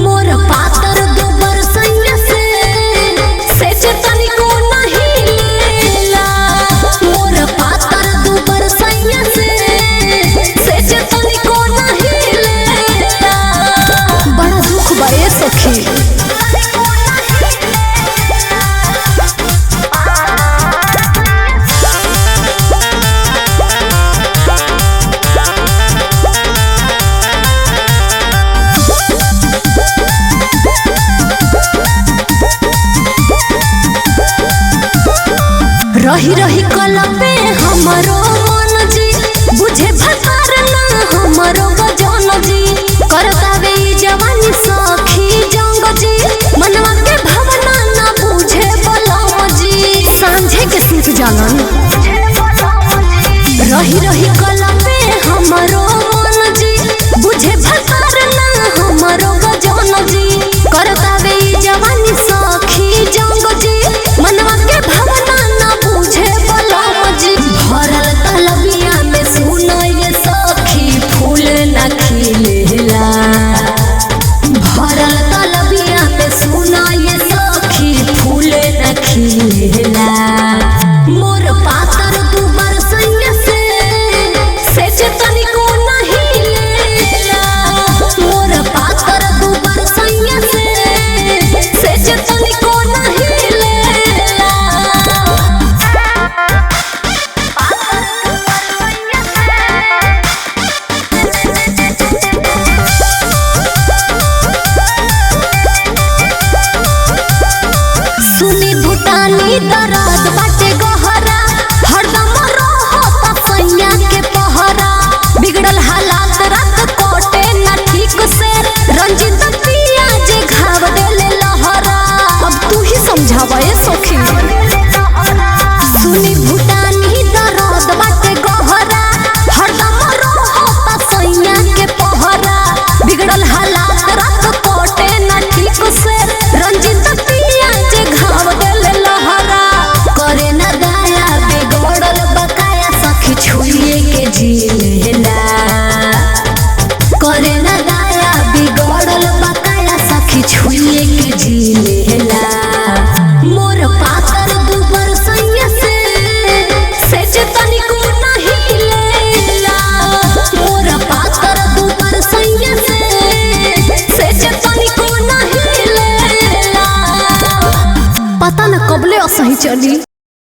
मोर पातर दोबर सैया से तनिको नहीं लेला। मोर पातर दोबर सैया से तनिको नहीं लेला। बड़ा दुख बा ए सखी। रही रही कलपे हमरो मन जी, बुझे भकार ना हमरो गजन जी। करतावे ई जवानी सखी जंग जी, मनवा के भावना ना बुझे बलम जी। सांझे के सूत जालन रही रही